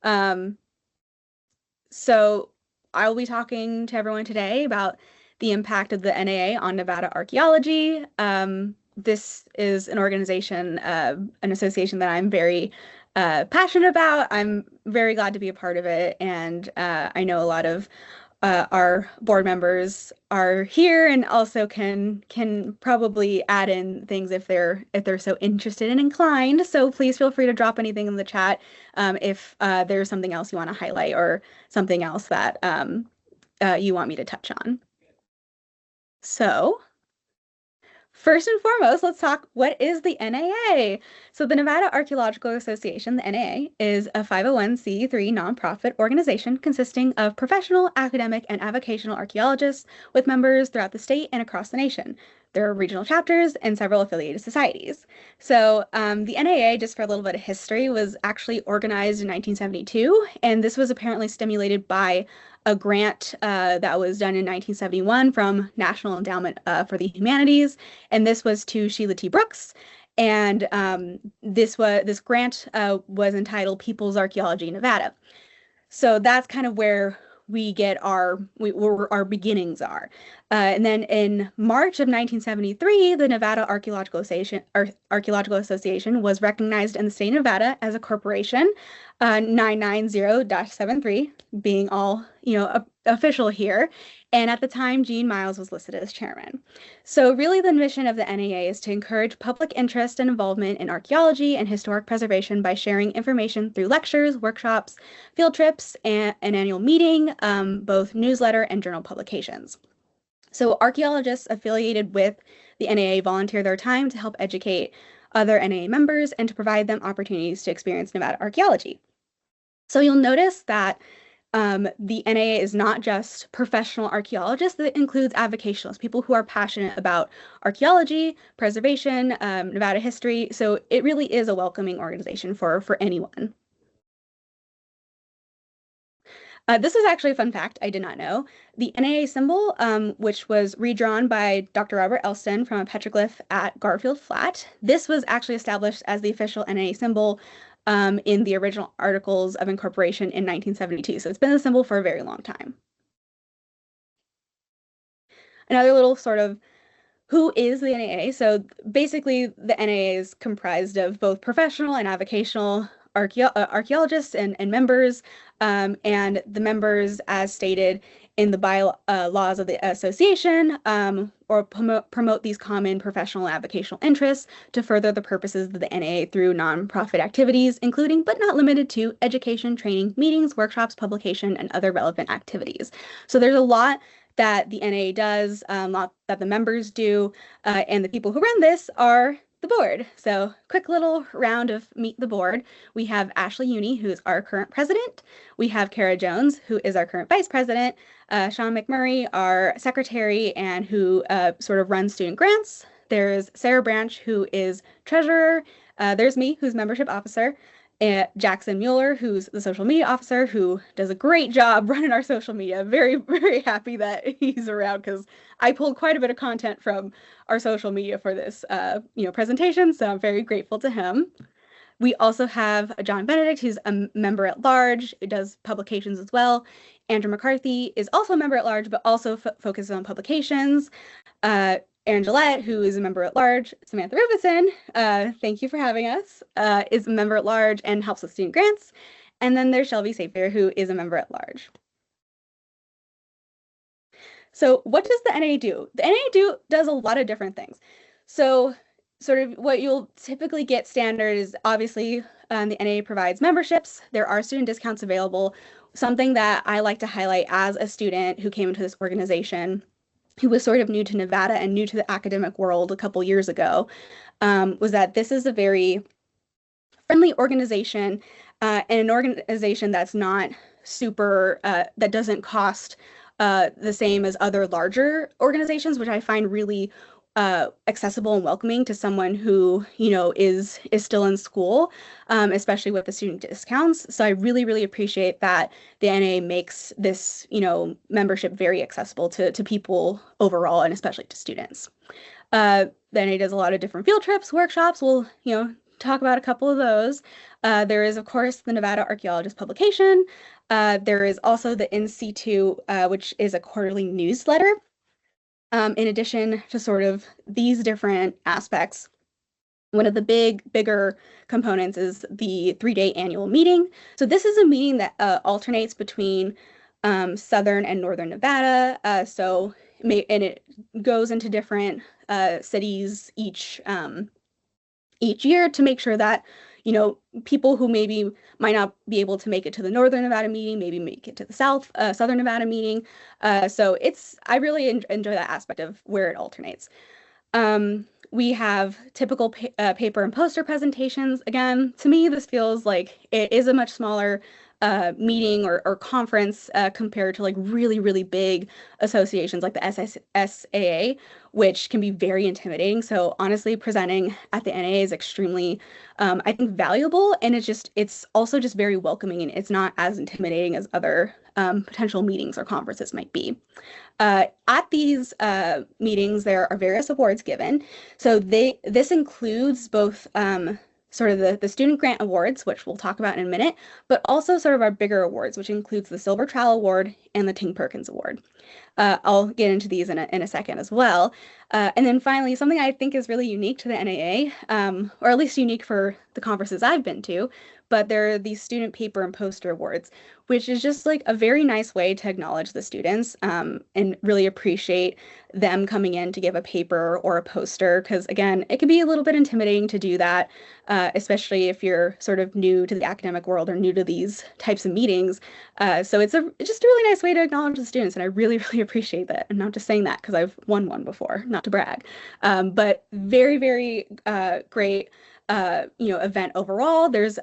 Um, so I'll be talking to everyone today about the impact of the NAA on Nevada archaeology. This is an organization, an association that I'm very passionate about. I'm very glad to be a part of it, and I know a lot of our board members are here and also can probably add in things if they're so interested and inclined. So please feel free to drop anything in the chat if there's something else you want to highlight or something else that you want me to touch on. So first and foremost, let's talk what is the NAA? So the Nevada Archaeological Association, the NAA, is a 501c3 nonprofit organization consisting of professional, academic, and avocational archaeologists with members throughout the state and across the nation. There are regional chapters and several affiliated societies. So the NAA, just for a little bit of history, was actually organized in 1972, and this was apparently stimulated by a grant that was done in 1971 from National Endowment for the Humanities, and this was to Sheila T. Brooks. And this grant was entitled People's Archaeology in Nevada. So that's kind of where we get where our beginnings are. And then in March of 1973, the Nevada Archaeological Association was recognized in the state of Nevada as a corporation, 990-73 being all, official here. And at the time, Gene Miles was listed as chairman. So really the mission of the NAA is to encourage public interest and involvement in archaeology and historic preservation by sharing information through lectures, workshops, field trips, and an annual meeting, both newsletter and journal publications. So archaeologists affiliated with the NAA volunteer their time to help educate other NAA members and to provide them opportunities to experience Nevada archaeology. So you'll notice that the NAA is not just professional archaeologists, it includes avocationalists, people who are passionate about archaeology, preservation, Nevada history. So it really is a welcoming organization for anyone. This is actually a fun fact I did not know. The NAA symbol, which was redrawn by Dr. Robert Elston from a petroglyph at Garfield Flat, this was actually established as the official NAA symbol in the original Articles of Incorporation in 1972. So it's been a symbol for a very long time. Another little sort of who is the NAA? So basically, the NAA is comprised of both professional and avocational archaeologists and members, and the members, as stated in the bylaws of the association, or promote these common professional and avocational interests to further the purposes of the NAA through nonprofit activities, including but not limited to education, training, meetings, workshops, publication, and other relevant activities. So there's a lot that the NAA does, lot that the members do, and the people who run this are the board. So quick little round of meet the board. We have Ashley Uni, who is our current president. We have Kara Jones, who is our current vice president. Sean McMurray, our secretary, and who sort of runs student grants. There's Sarah Branch, who is treasurer. There's me, who's membership officer. Jackson Mueller, who's the social media officer, who does a great job running our social media. Very, very happy that he's around because I pulled quite a bit of content from our social media for this, presentation. So I'm very grateful to him. We also have John Benedict, who's a member at large, who does publications as well. Andrew McCarthy is also a member at large, but also focuses on publications. Erin Gillette, who is a member at large. Samantha Rubison, thank you for having us, is a member at large and helps with student grants. And then there's Shelby Safier, who is a member at large. So what does the NAA do? The NAA does a lot of different things. So sort of what you'll typically get standard is obviously the NAA provides memberships. There are student discounts available. Something that I like to highlight as a student who came into this organization, who was sort of new to Nevada and new to the academic world a couple years ago, was that this is a very friendly organization and an organization that's not super, that doesn't cost the same as other larger organizations, which I find really accessible and welcoming to someone who, is still in school, especially with the student discounts. So I really, really appreciate that the NAA makes this, membership very accessible to people overall, and especially to students. The NAA does a lot of different field trips, workshops. We'll, talk about a couple of those. There is, of course, the Nevada Archaeologist publication. There is also the NC2, which is a quarterly newsletter. In addition to sort of these different aspects, one of the bigger components is the 3-day annual meeting. So this is a meeting that alternates between Southern and Northern Nevada. And it goes into different cities each year to make sure that, you know, people who maybe might not be able to make it to the Northern Nevada meeting, maybe make it to the Southern Nevada meeting. I really enjoy that aspect of where it alternates. We have typical paper and poster presentations. Again, to me, this feels like it is a much smaller meeting or conference compared to like really, really big associations like the SAA, which can be very intimidating. So honestly, presenting at the NAA is extremely, I think, valuable, and it's also just very welcoming, and it's not as intimidating as other potential meetings or conferences might be. At these meetings, there are various awards given. So this includes both sort of the student grant awards, which we'll talk about in a minute, but also sort of our bigger awards, which includes the Silver Trowel Award and the Ting Perkins Award. I'll get into these in a second as well. And then finally, something I think is really unique to the NAA, or at least unique for the conferences I've been to, but there are these student paper and poster awards, which is just like a very nice way to acknowledge the students and really appreciate them coming in to give a paper or a poster. Because again, it can be a little bit intimidating to do that, especially if you're sort of new to the academic world or new to these types of meetings. So it's just a really nice way to acknowledge the students, and I really, really appreciate that. I'm not just saying that because I've won one before, not to brag, but very, very great event overall. There's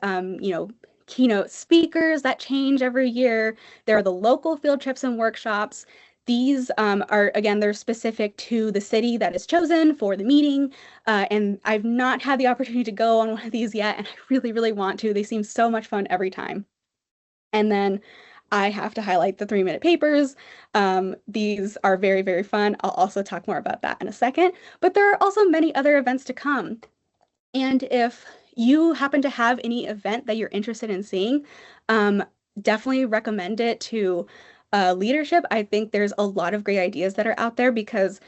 keynote speakers that change every year. There are the local field trips and workshops. These they're specific to the city that is chosen for the meeting. And I've not had the opportunity to go on one of these yet, and I really, really want to. They seem so much fun every time. And then I have to highlight the 3-minute papers. These are very, very fun. I'll also talk more about that in a second. But there are also many other events to come. And if you happen to have any event that you're interested in seeing, definitely recommend it to leadership. I think there's a lot of great ideas that are out there because,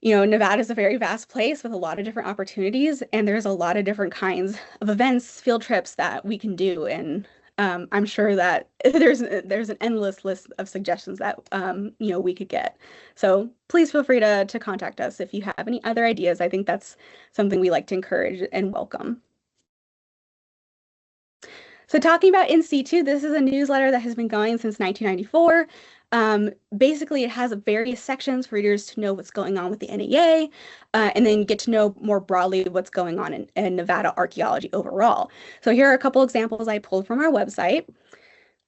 Nevada is a very vast place with a lot of different opportunities, and there's a lot of different kinds of events, field trips that we can do. And I'm sure that there's an endless list of suggestions that we could get. So please feel free to contact us if you have any other ideas. I think that's something we like to encourage and welcome. So talking about NC2, this is a newsletter that has been going since 1994. Basically, it has various sections for readers to know what's going on with the NAA, and then get to know more broadly what's going on in Nevada archaeology overall. So here are a couple examples I pulled from our website.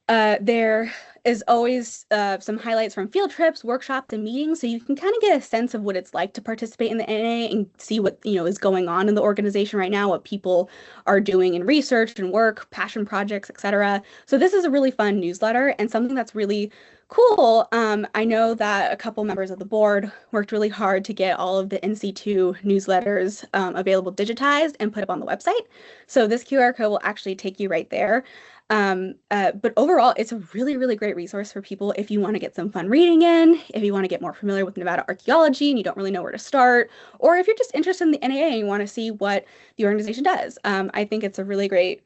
There is always some highlights from field trips, workshops, and meetings, so you can kind of get a sense of what it's like to participate in the NAA and see what is going on in the organization right now, what people are doing in research and work, passion projects, etc. So this is a really fun newsletter and something that's really cool. I know that a couple members of the board worked really hard to get all of the NC2 newsletters available digitized and put up on the website. So this QR code will actually take you right there. But overall, it's a really, really great resource for people if you want to get some fun reading in, if you want to get more familiar with Nevada archaeology and you don't really know where to start, or if you're just interested in the NAA and you want to see what the organization does. I think it's a really great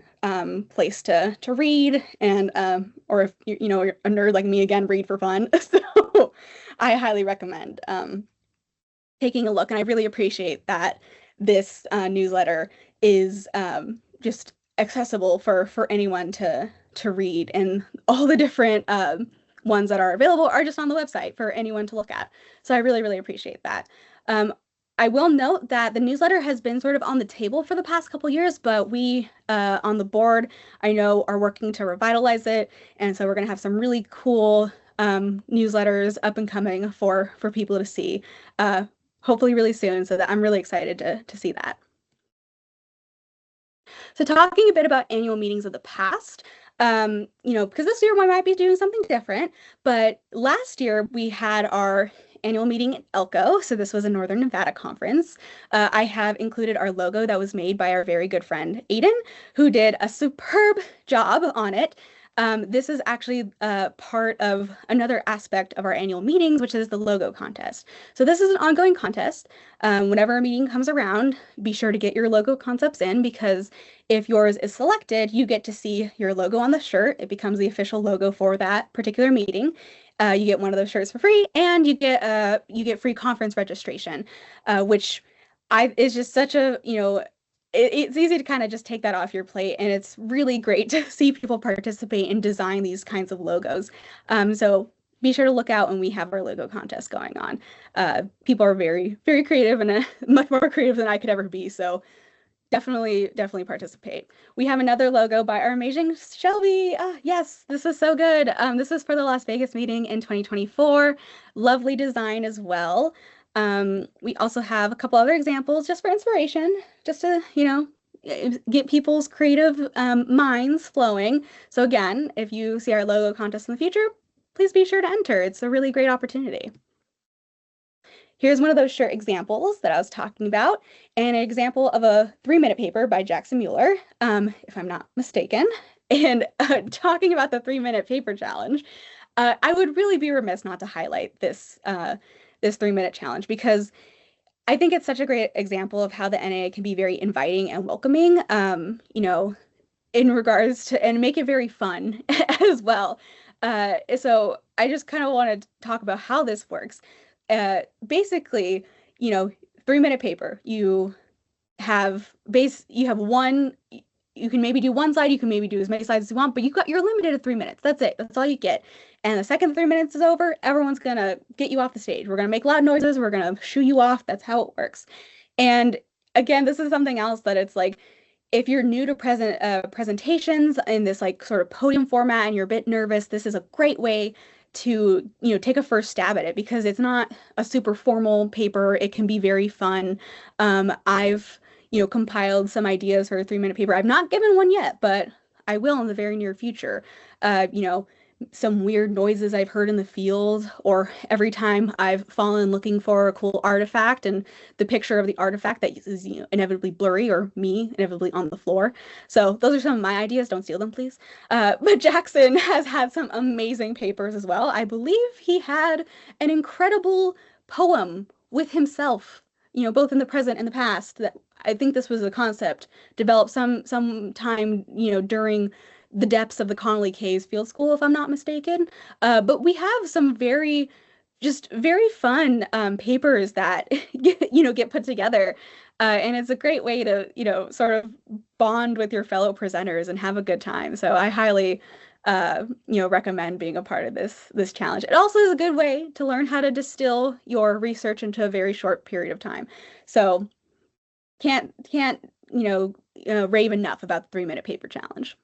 place to read, and or if you're a nerd like me, again, read for fun. So I highly recommend taking a look, and I really appreciate that this newsletter is just accessible for anyone to read, and all the different ones that are available are just on the website for anyone to look at. So I really, really appreciate that. I will note that the newsletter has been sort of on the table for the past couple years, but we on the board, I know, are working to revitalize it, and so we're going to have some really cool newsletters up and coming for people to see, hopefully really soon. So that I'm really excited to see that. So talking a bit about annual meetings of the past, because this year we might be doing something different, but last year we had our annual meeting in Elko. So this was a Northern Nevada conference. I have included our logo that was made by our very good friend Aiden, who did a superb job on it. This is actually part of another aspect of our annual meetings, which is the logo contest. So this is an ongoing contest. Whenever a meeting comes around, be sure to get your logo concepts in, because if yours is selected, you get to see your logo on the shirt. It becomes the official logo for that particular meeting. You get one of those shirts for free, and you get free conference registration, which is just such a, it's easy to kind of just take that off your plate, and it's really great to see people participate and design these kinds of logos. So be sure to look out when we have our logo contest going on. People are very, very creative, and much more creative than I could ever be. So definitely participate. We have another logo by our amazing Shelby. Yes, this is so good. This is for the Las Vegas meeting in 2024. Lovely design as well. We also have a couple other examples just for inspiration, just to, get people's creative minds flowing. So again, if you see our logo contest in the future, please be sure to enter. It's a really great opportunity. Here's one of those shirt examples that I was talking about, and an example of a 3-minute paper by Jackson Mueller, if I'm not mistaken. And talking about the 3-minute paper challenge, I would really be remiss not to highlight this 3-minute challenge, because I think it's such a great example of how the NAA can be very inviting and welcoming, in regards to, and make it very fun as well. So I just kind of want to talk about how this works. Basically, 3-minute paper, you have one, you can maybe do one slide, you can maybe do as many slides as you want, but you're limited to 3 minutes. That's it. That's all you get. And the second 3 minutes is over, everyone's gonna get you off the stage. We're gonna make loud noises. We're gonna shoo you off. That's how it works. And again, this is something else that it's like, if you're new to presentations in this like sort of podium format and you're a bit nervous, this is a great way to take a first stab at it, because it's not a super formal paper. It can be very fun. I've compiled some ideas for a 3-minute paper. I've not given one yet, but I will in the very near future. Some weird noises I've heard in the field, or every time I've fallen looking for a cool artifact and the picture of the artifact that is inevitably blurry, or me inevitably on the floor. So those are some of my ideas. Don't steal them, please. But Jackson has had some amazing papers as well. I believe he had an incredible poem with himself, both in the present and the past. That I think this was a concept developed some time, during the depths of the Connolly Caves Field School, if I'm not mistaken. But we have some very fun papers that get put together, and it's a great way to sort of bond with your fellow presenters and have a good time. So I highly recommend being a part of this challenge. It also is a good way to learn how to distill your research into a very short period of time. So can't rave enough about the 3-minute paper challenge.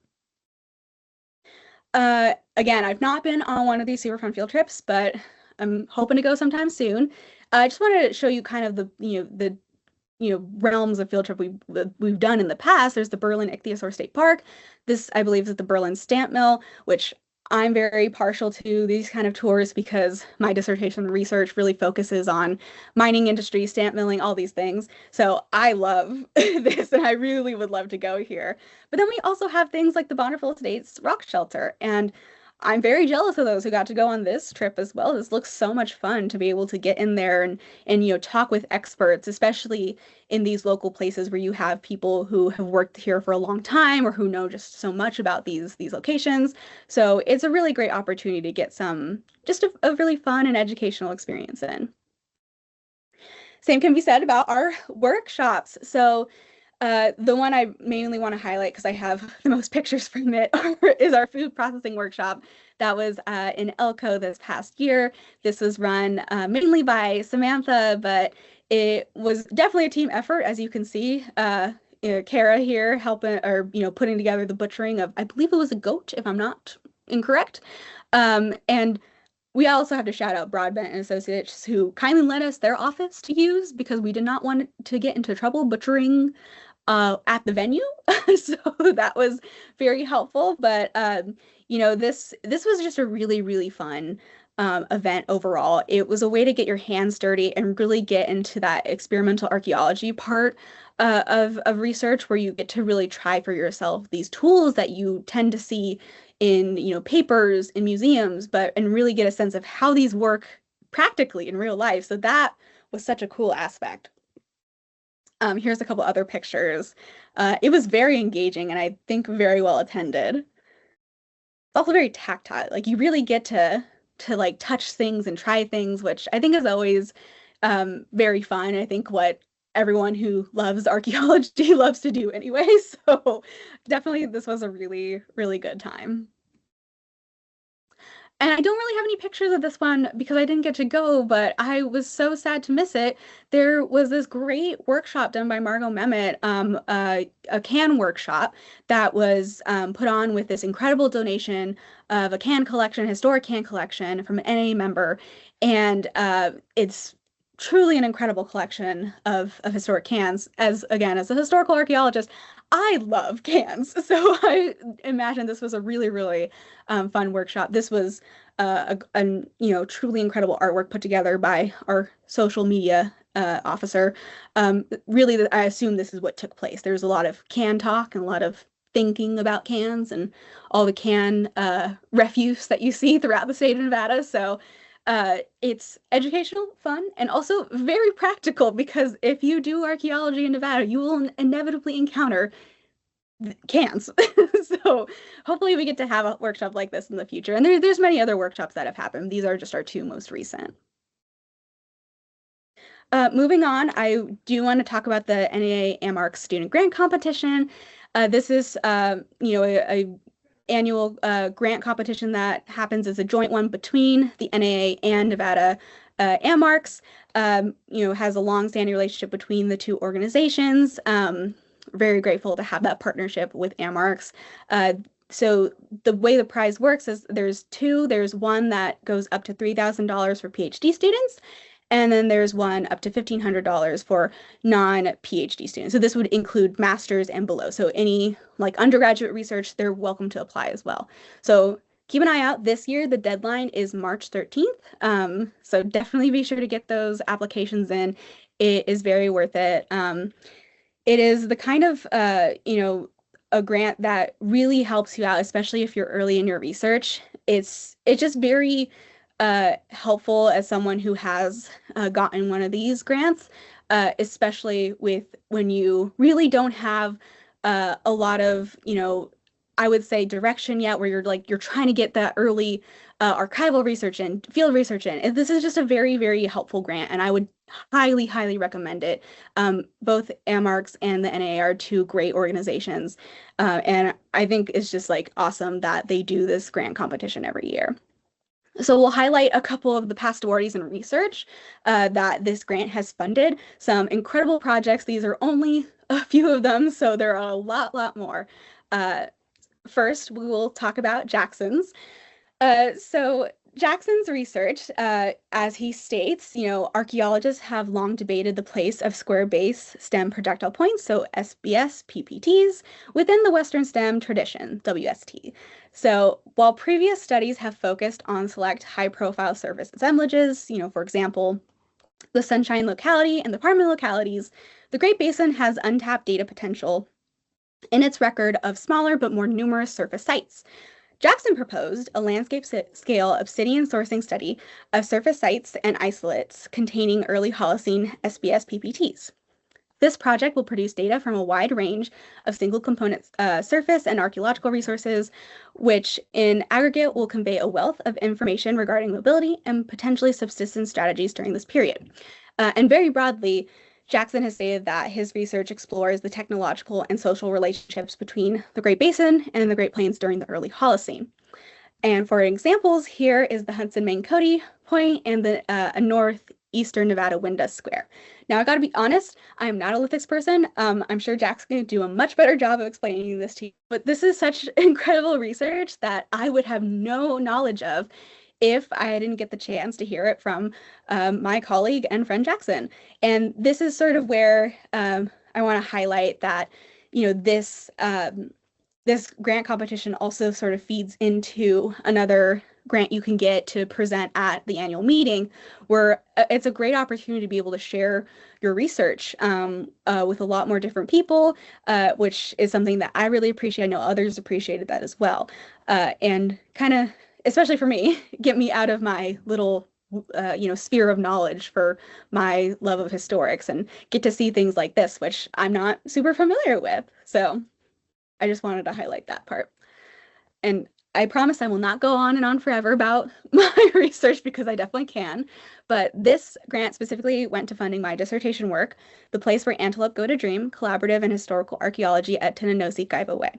Again, I've not been on one of these super fun field trips, but I'm hoping to go sometime soon. I just wanted to show you kind of the realms of field trip we've done in the past. There's the Berlin Ichthyosaur State Park. This, I believe, is the Berlin Stamp Mill, which I'm very partial to these kind of tours because my dissertation research really focuses on mining industry, stamp milling, all these things. So I love this, and I really would love to go here. But then we also have things like the Bonneville Estates Rock Shelter, and I'm very jealous of those who got to go on this trip as well. This looks so much fun to be able to get in there and talk with experts, especially in these local places where you have people who have worked here for a long time or who know just so much about these locations. So it's a really great opportunity to get just a really fun and educational experience in. Same can be said about our workshops. So the one I mainly want to highlight, because I have the most pictures from it, is our food processing workshop that was in Elko this past year. This was run mainly by Samantha, but it was definitely a team effort, as you can see. Kara here helping, or putting together the butchering of, I believe it was a goat, if I'm not incorrect. And we also have to shout out Broadbent and Associates, who kindly lent us their office to use because we did not want to get into trouble butchering at the venue. So that was very helpful. But this was just a really, really fun event overall. It was a way to get your hands dirty and really get into that experimental archaeology part of research where you get to really try for yourself these tools that you tend to see in, papers in museums, and really get a sense of how these work practically in real life. So that was such a cool aspect. Here's a couple other pictures. It was very engaging and I think very well attended. It's also very tactile. Like you really get to like touch things and try things, which I think is always very fun. I think what everyone who loves archaeology loves to do anyway. So definitely this was a really, really good time. And I don't really have any pictures of this one because I didn't get to go, but I was so sad to miss it. There was this great workshop done by Margot Mehmet, a can workshop that was put on with this incredible donation of a can collection, historic can collection from an NAA member. And it's truly an incredible collection of historic cans. Again, as a historical archaeologist, I love cans. So I imagine this was a really, really fun workshop. This was truly incredible artwork put together by our social media officer. Really, I assume this is what took place. There's a lot of can talk and a lot of thinking about cans and all the can refuse that you see throughout the state of Nevada. So it's educational, fun, and also very practical because if you do archaeology in Nevada, you will inevitably encounter cans. So hopefully we get to have a workshop like this in the future. And there's many other workshops that have happened. These are just our two most recent. Moving on, I do want to talk about the NAA AMARC Student Grant Competition. This is, a annual grant competition that happens as a joint one between the NAA and Nevada AMARCs. Has a long-standing relationship between the two organizations. Very grateful to have that partnership with AMARCs. So the way the prize works is there's two. There's one that goes up to $3,000 for PhD students, and then there's one up to $1,500 for non-PhD students. So this would include masters and below. So any like undergraduate research, they're welcome to apply as well. So keep an eye out. This year, the deadline is March 13th. So definitely be sure to get those applications in. It is very worth it. It is the kind of, a grant that really helps you out, especially if you're early in your research. It's just very helpful as someone who has gotten one of these grants, especially when you really don't have a lot of, I would say direction yet, where you're trying to get that early archival research and field research in. And this is just a very, very helpful grant, and I would highly, highly recommend it. Both AMARCs and the NAA are two great organizations, and I think it's just like awesome that they do this grant competition every year. So we'll highlight a couple of the past awardees in research that this grant has funded. Some incredible projects. These are only a few of them, so there are a lot more. First, we will talk about Jackson's. So Jackson's research, as he states, archaeologists have long debated the place of square base stem projectile points, so SBS PPTs, within the Western STEM tradition, WST. So while previous studies have focused on select high-profile surface assemblages, for example, the Sunshine locality and the Parman localities, the Great Basin has untapped data potential in its record of smaller but more numerous surface sites. Jackson proposed a landscape-scale obsidian sourcing study of surface sites and isolates containing early Holocene SBS PPTs. This project will produce data from a wide range of single-component surface and archaeological resources, which in aggregate will convey a wealth of information regarding mobility and potentially subsistence strategies during this period. And very broadly, Jackson has stated that his research explores the technological and social relationships between the Great Basin and the Great Plains during the early Holocene. And for examples, here is the Hudson-Main-Cody Point and the northeastern Nevada Windus Square. Now, I gotta be honest, I am not a lithics person. I'm sure Jack's gonna do a much better job of explaining this to you, but this is such incredible research that I would have no knowledge of if I didn't get the chance to hear it from my colleague and friend Jackson. And this is sort of where I want to highlight that, this grant competition also sort of feeds into another grant you can get to present at the annual meeting, where it's a great opportunity to be able to share your research with a lot more different people, which is something that I really appreciate. I know others appreciated that as well. And kind of, especially for me, get me out of my little sphere of knowledge for my love of historics and get to see things like this, which I'm not super familiar with. So I just wanted to highlight that part. And I promise I will not go on and on forever about my research because I definitely can. But this grant specifically went to funding my dissertation work, The Place Where Antelope Go to Dream, Collaborative and Historical Archaeology at Tenanosi-Gaiba Way.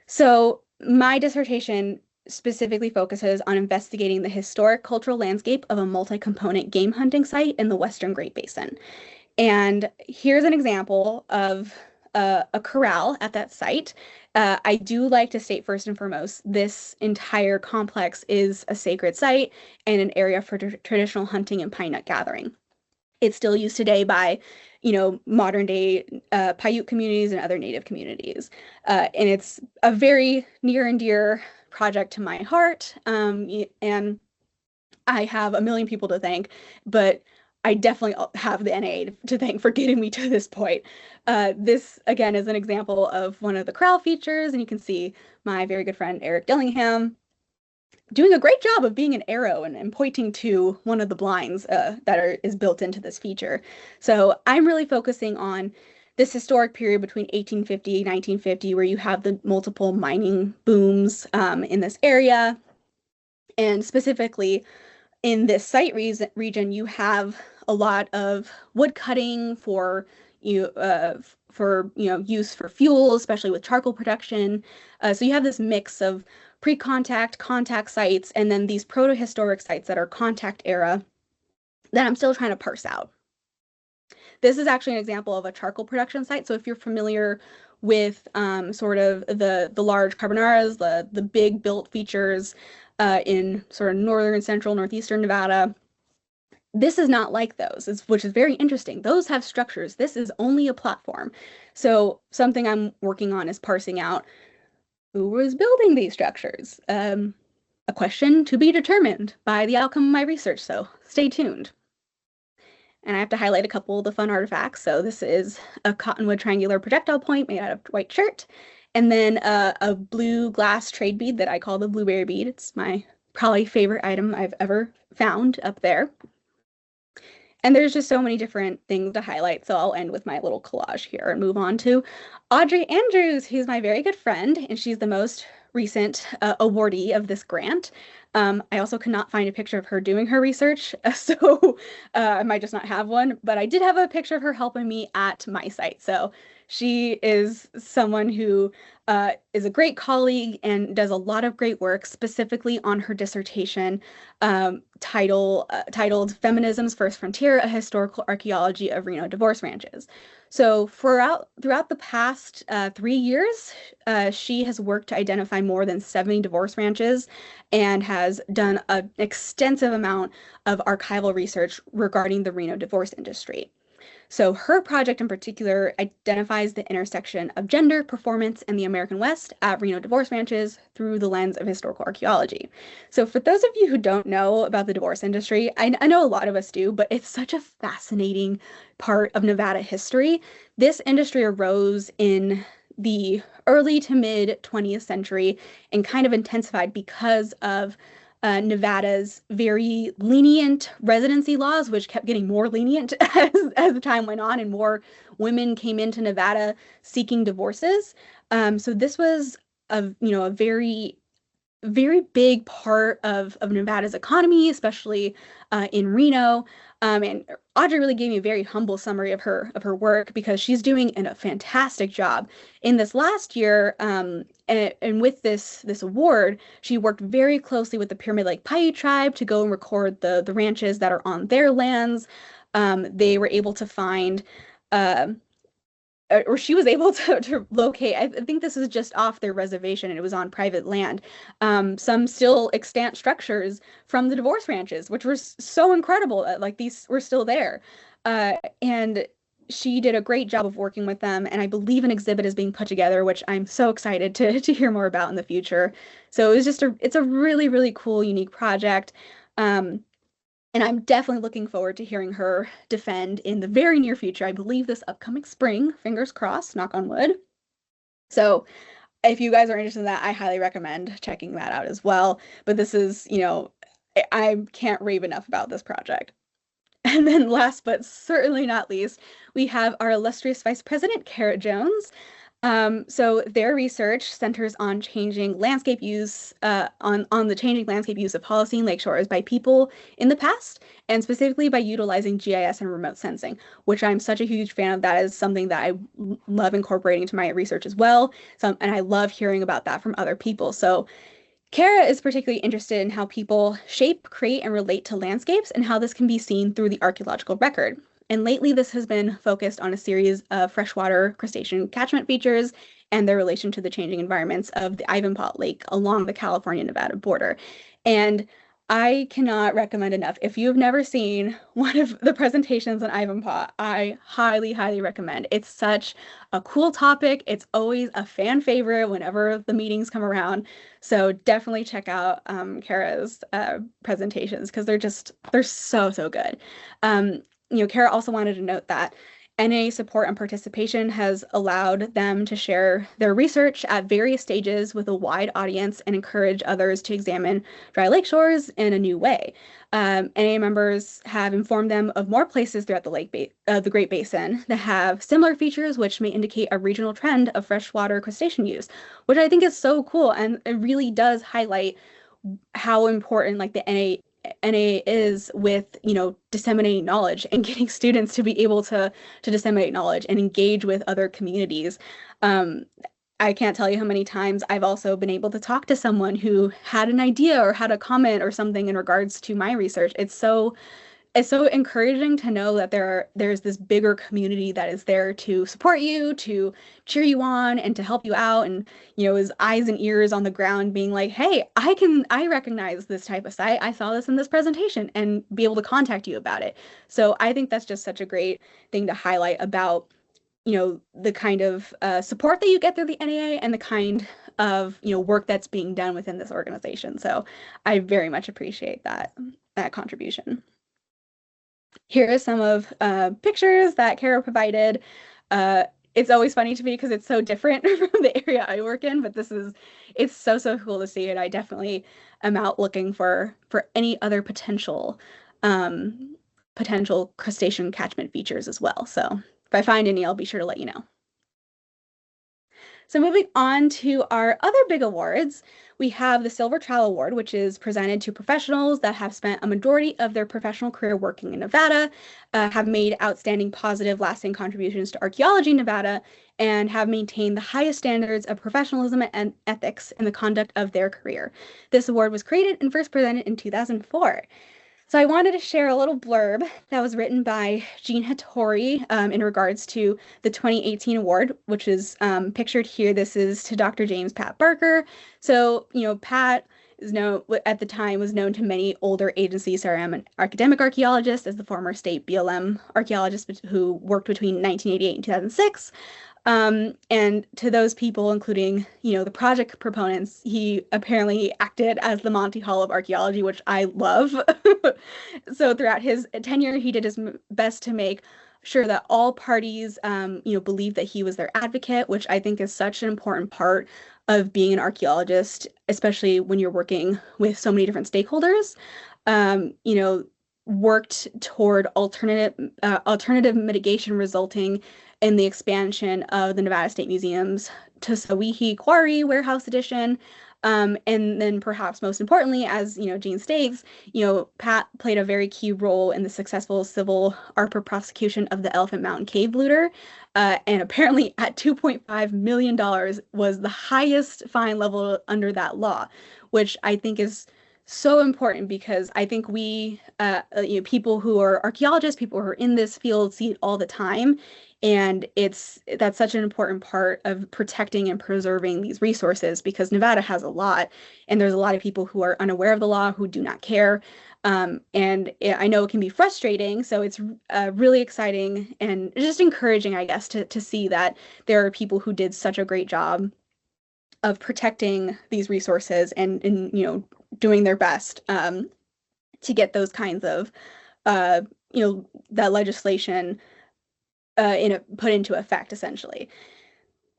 So my dissertation specifically focuses on investigating the historic cultural landscape of a multi-component game hunting site in the Western Great Basin. And here's an example of a corral at that site. I do like to state first and foremost, this entire complex is a sacred site and an area for traditional hunting and pine nut gathering. It's still used today by, modern day Paiute communities and other Native communities. And it's a very near and dear project to my heart. And I have a million people to thank, but I definitely have the NAA to thank for getting me to this point. This, again, is an example of one of the corral features, and you can see my very good friend Eric Dillingham doing a great job of being an arrow and pointing to one of the blinds that is built into this feature. So I'm really focusing on this historic period between 1850 and 1950, where you have the multiple mining booms in this area. And specifically in this site region, you have a lot of wood cutting for use for fuel, especially with charcoal production. So you have this mix of pre-contact, contact sites, and then these proto-historic sites that are contact era that I'm still trying to parse out. This is actually an example of a charcoal production site. So if you're familiar with sort of the large carbonaras, the big built features in sort of northern, central, northeastern Nevada, this is not like those, which is very interesting. Those have structures. This is only a platform. So something I'm working on is parsing out who was building these structures. A question to be determined by the outcome of my research, so stay tuned. And I have to highlight a couple of the fun artifacts. So this is a cottonwood triangular projectile point made out of white shirt, and then a blue glass trade bead that I call the blueberry bead. It's my probably favorite item I've ever found up there. And there's just so many different things to highlight, so I'll end with my little collage here and move on to Audrey Andrews, who's my very good friend, and she's the most recent awardee of this grant. I also could not find a picture of her doing her research, so I might just not have one, but I did have a picture of her helping me at my site. So she is someone who is a great colleague and does a lot of great work, specifically on her dissertation titled Feminism's First Frontier, A Historical Archaeology of Reno Divorce Ranches. So throughout the past 3 years, she has worked to identify more than 70 divorce ranches and has done an extensive amount of archival research regarding the Reno divorce industry. So her project in particular identifies the intersection of gender, performance, and the American West at Reno divorce ranches through the lens of historical archaeology. So for those of you who don't know about the divorce industry, I know a lot of us do, but it's such a fascinating part of Nevada history. This industry arose in the early to mid 20th century and kind of intensified because of Nevada's very lenient residency laws, which kept getting more lenient as the time went on and more women came into Nevada seeking divorces. So this was a very big part of Nevada's economy, especially in Reno. And Audrey really gave me a very humble summary of her work because she's doing a fantastic job. In this last year, and with this award, she worked very closely with the Pyramid Lake Paiute tribe to go and record the ranches that are on their lands. They were able to find or she was able to locate, I think this is just off their reservation and it was on private land, some still extant structures from the divorce ranches, which were so incredible that like these were still there. And she did a great job of working with them, and I believe an exhibit is being put together, which I'm so excited to hear more about in the future. So it's a really, really cool, unique project. Um, and I'm definitely looking forward to hearing her defend in the very near future. I believe this upcoming spring, fingers crossed, knock on wood. So if you guys are interested in that, I highly recommend checking that out as well. But this is, I can't rave enough about this project. And then last but certainly not least, we have our illustrious Vice President, Kara Jones. So their research centers on changing landscape use, on the changing landscape use of Holocene lakeshores by people in the past, and specifically by utilizing GIS and remote sensing, which I'm such a huge fan of. That is something that I love incorporating into my research as well. So, and I love hearing about that from other people. So Kara is particularly interested in how people shape, create, and relate to landscapes and how this can be seen through the archaeological record. And lately, this has been focused on a series of freshwater crustacean catchment features and their relation to the changing environments of the Ivanpah Lake along the California-Nevada border. And I cannot recommend enough. If you've never seen one of the presentations on Ivanpah, I highly, highly recommend. It's such a cool topic. It's always a fan favorite whenever the meetings come around. So definitely check out Kara's presentations because they're so, so good. Kara also wanted to note that NAA support and participation has allowed them to share their research at various stages with a wide audience and encourage others to examine dry lake shores in a new way. NAA members have informed them of more places throughout the Great Basin that have similar features, which may indicate a regional trend of freshwater crustacean use, which I think is so cool, and it really does highlight how important like the NA is with, disseminating knowledge and getting students to be able to disseminate knowledge and engage with other communities. I can't tell you how many times I've also been able to talk to someone who had an idea or had a comment or something in regards to my research. It's so encouraging to know that there's this bigger community that is there to support you, to cheer you on, and to help you out, and is eyes and ears on the ground, being like, "Hey, I recognize this type of site. I saw this in this presentation," and be able to contact you about it. So I think that's just such a great thing to highlight about the kind of support that you get through the NAA and the kind of work that's being done within this organization. So I very much appreciate that contribution. Here are some of pictures that Kara provided. It's always funny to me because it's so different from the area I work in, but it's so, so cool to see it. I definitely am out looking for any other potential crustacean catchment features as well. So if I find any, I'll be sure to let you know. So moving on to our other big awards, we have the Silver Trowel Award, which is presented to professionals that have spent a majority of their professional career working in Nevada, have made outstanding, positive, lasting contributions to archaeology in Nevada, and have maintained the highest standards of professionalism and ethics in the conduct of their career. This award was created and first presented in 2004. So I wanted to share a little blurb that was written by Jean Hattori in regards to the 2018 award, which is pictured here. This is to Dr. James Pat Barker. So, Pat is known at the time was known to many older agencies. So I'm an academic archaeologist as the former state BLM archaeologist who worked between 1988 and 2006. And to those people, including, the project proponents, he apparently acted as the Monty Hall of archaeology, which I love. So throughout his tenure, he did his best to make sure that all parties, believed that he was their advocate, which I think is such an important part of being an archaeologist, especially when you're working with so many different stakeholders. Worked toward alternative mitigation resulting in the expansion of the Nevada State Museum's Tasawihi Quarry Warehouse Edition. And then perhaps most importantly, as Jean states, Pat played a very key role in the successful civil ARPA prosecution of the Elephant Mountain Cave looter. And apparently at $2.5 million was the highest fine level under that law, which I think is so important because I think we, people who are archaeologists, people who are in this field see it all the time. And that's such an important part of protecting and preserving these resources because Nevada has a lot, and there's a lot of people who are unaware of the law, who do not care. I know it can be frustrating, so it's really exciting and just encouraging, I guess, to see that there are people who did such a great job of protecting these resources and doing their best to get those kinds of uh, that legislation put into effect essentially.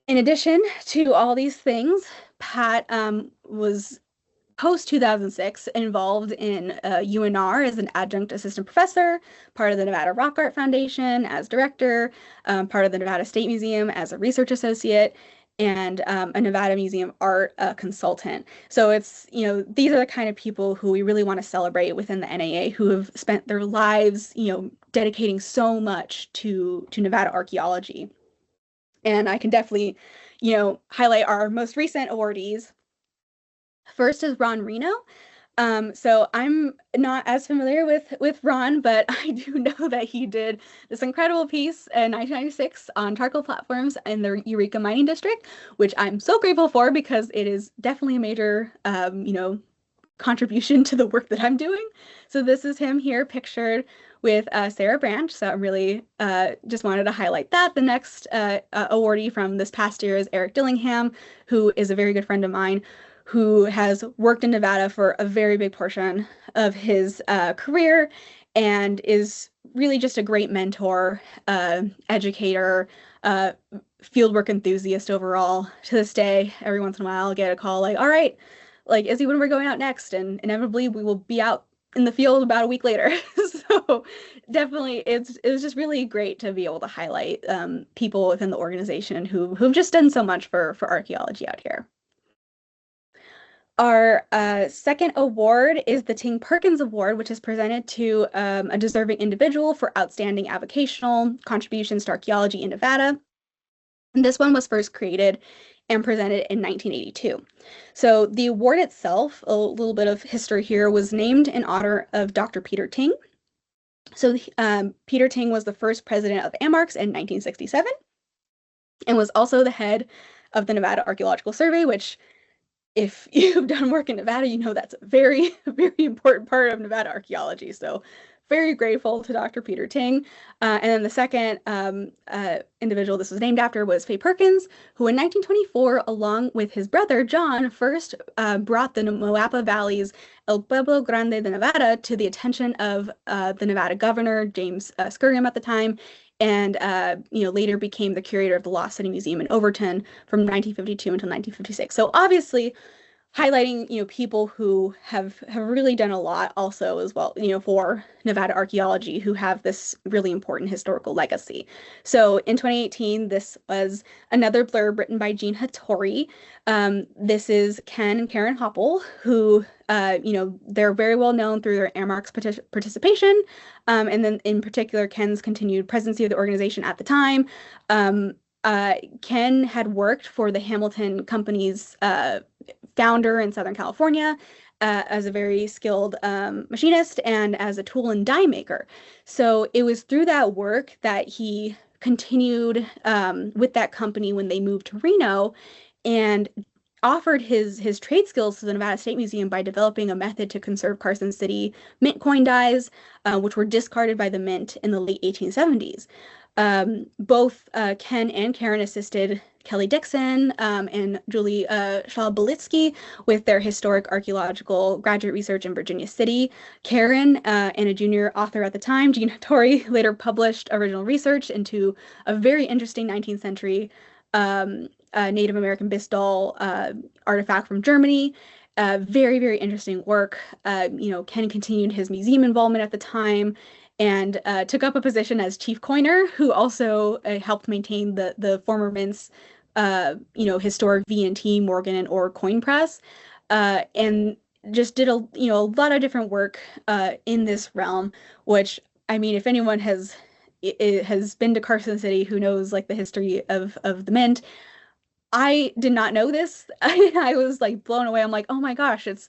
In addition to all these things, Pat was post 2006 involved in UNR as an adjunct assistant professor, part of the Nevada Rock Art Foundation as director, part of the Nevada State Museum as a research associate, and a Nevada Museum art consultant. So these are the kind of people who we really want to celebrate within the NAA who have spent their lives, dedicating so much to Nevada archaeology. And I can definitely, highlight our most recent awardees. First is Ron Reno. So I'm not as familiar with Ron, but I do know that he did this incredible piece in 1996 on charcoal platforms in the Eureka Mining District, which I'm so grateful for because it is definitely a major, contribution to the work that I'm doing. So this is him here pictured with Sarah Branch. So I'm really just wanted to highlight that. The next awardee from this past year is Eric Dillingham, who is a very good friend of mine, who has worked in Nevada for a very big portion of his career and is really just a great mentor, educator, fieldwork enthusiast overall. To this day, every once in a while, I'll get a call like, all right, like, Izzy, when we're going out next? And inevitably, we will be out in the field about a week later. So definitely, it was just really great to be able to highlight people within the organization who've just done so much for archaeology out here. Our second award is the Ting Perkins Award, which is presented to a deserving individual for outstanding avocational contributions to archaeology in Nevada. And this one was first created and presented in 1982. So the award itself, a little bit of history here, was named in honor of Dr. Peter Ting. So Peter Ting was the first president of AMARCS in 1967 and was also the head of the Nevada Archaeological Survey, which if you've done work in Nevada, you know that's a very, very important part of Nevada archaeology. So very grateful to Dr. Peter Ting. And then the second individual this was named after was Fay Perkins, who in 1924, along with his brother John, first brought the Moapa Valley's El Pueblo Grande de Nevada to the attention of the Nevada governor, James Skirgum at the time, and later became the curator of the Lost City Museum in Overton from 1952 until 1956. So obviously highlighting people who have really done a lot also as well for Nevada archaeology, who have this really important historical legacy. So in 2018, this was another blurb written by Jean Hattori. This is Ken and Karen Hopple, who they're very well known through their AMARCS participation, and then in particular Ken's continued presidency of the organization at the time. Ken had worked for the Hamilton Company's founder in Southern California as a very skilled machinist and as a tool and die maker. So it was through that work that he continued with that company when they moved to Reno and offered his trade skills to the Nevada State Museum by developing a method to conserve Carson City mint coin dies, which were discarded by the mint in the late 1870s. Both Ken and Karen assisted Kelly Dixon and Julie Shalbalitsky with their historic archaeological graduate research in Virginia City. Karen and a junior author at the time, Jean Hattori, later published original research into a very interesting 19th century Native American Bistal artifact from Germany. Very, very interesting work. Ken continued his museum involvement at the time and took up a position as chief coiner, who also helped maintain the former mint's historic V&T, Morgan and Orr coin press, and just did a lot of different work in this realm. Which, I mean, if anyone has been to Carson City, who knows like the history of the mint. I did not know this. I was like blown away. I'm like, oh my gosh, it's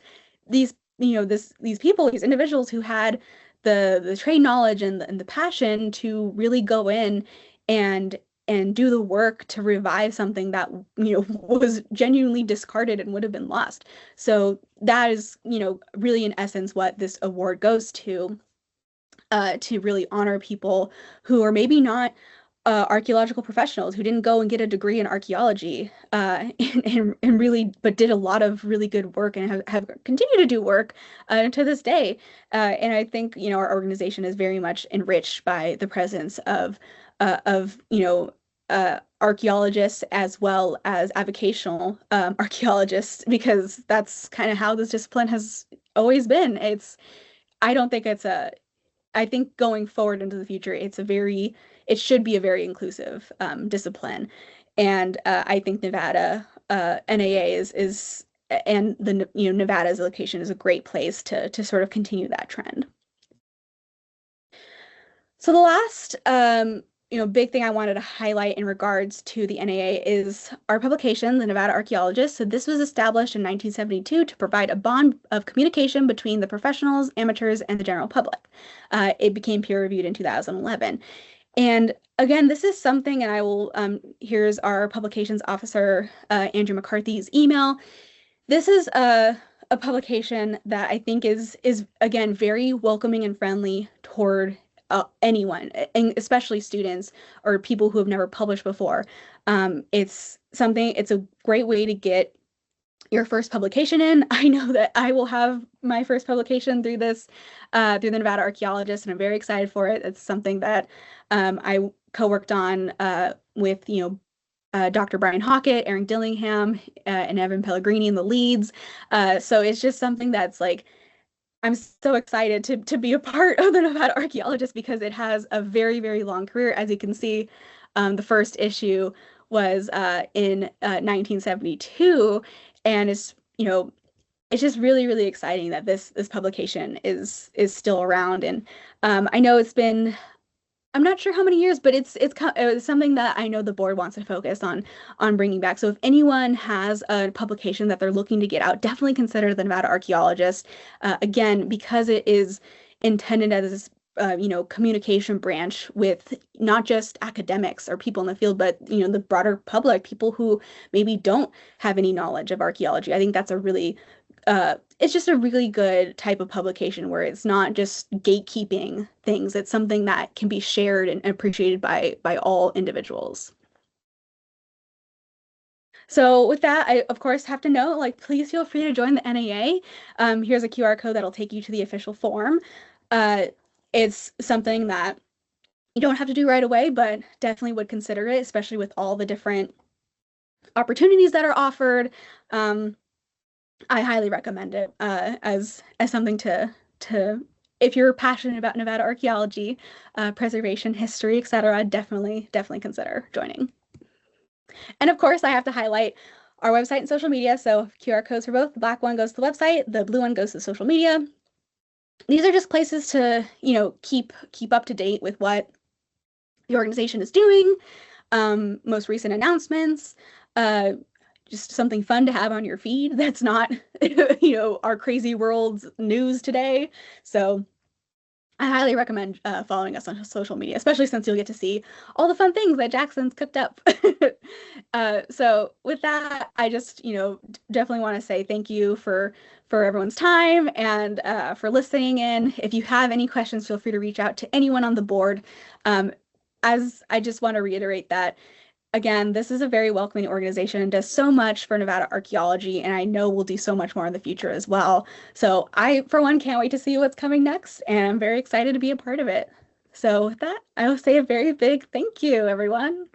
these these people, these individuals who had the trade knowledge and the passion to really go in and do the work to revive something that was genuinely discarded and would have been lost. So that is really in essence what this award goes to really honor people who are maybe not archaeological professionals, who didn't go and get a degree in archaeology, and really, but did a lot of really good work and have continued to do work to this day. And I think, our organization is very much enriched by the presence of archaeologists as well as avocational archaeologists, because that's kind of how this discipline has always been. I don't think I think going forward into the future, it should be a very inclusive discipline. And I think Nevada NAA is and the Nevada's location is a great place to sort of continue that trend. So the last big thing I wanted to highlight in regards to the NAA is our publication, the Nevada Archaeologist. So this was established in 1972 to provide a bond of communication between the professionals, amateurs, and the general public. It became peer-reviewed in 2011. And again, this is something, and I will, here's our publications officer, Andrew McCarthy's email. This is a publication that I think is again, very welcoming and friendly toward anyone, and especially students or people who have never published before. It's a great way to get your first publication in. I know that I will have my first publication through this, through the Nevada Archaeologist, and I'm very excited for it. It's something that I co-worked on with, Dr. Brian Hockett, Aaron Dillingham, and Evan Pellegrini in the leads. So it's just something that's like, I'm so excited to be a part of the Nevada Archaeologist, because it has a very, very long career. As you can see, the first issue was in 1972, and it's just really, really exciting that this publication is still around. And I know I'm not sure how many years, but it's something that I know the board wants to focus on bringing back. So if anyone has a publication that they're looking to get out, definitely consider the Nevada Archaeologist. Again, because it is intended as this communication branch with not just academics or people in the field, but the broader public, people who maybe don't have any knowledge of archaeology. I think that's it's just a really good type of publication where it's not just gatekeeping things. It's something that can be shared and appreciated by all individuals. So with that, I of course have to note, please feel free to join the NAA. Here's a QR code that'll take you to the official form. It's something that you don't have to do right away, but definitely would consider it, especially with all the different opportunities that are offered. I highly recommend it as something to if you're passionate about Nevada archaeology, preservation, history, etc., definitely consider joining. And of course, I have to highlight our website and social media. So QR codes for both. The black one goes to the website, the blue one goes to social media. These are just places to keep up to date with what the organization is doing, most recent announcements, just something fun to have on your feed that's not, our crazy world's news today. So I highly recommend following us on social media, especially since you'll get to see all the fun things that Jackson's cooked up. So with that, I just, definitely want to say thank you for everyone's time and for listening in. If you have any questions, feel free to reach out to anyone on the board. As I just want to reiterate that, again, this is a very welcoming organization and does so much for Nevada archaeology, and I know we'll do so much more in the future as well. So I, for one, can't wait to see what's coming next, and I'm very excited to be a part of it. So with that, I will say a very big thank you, everyone.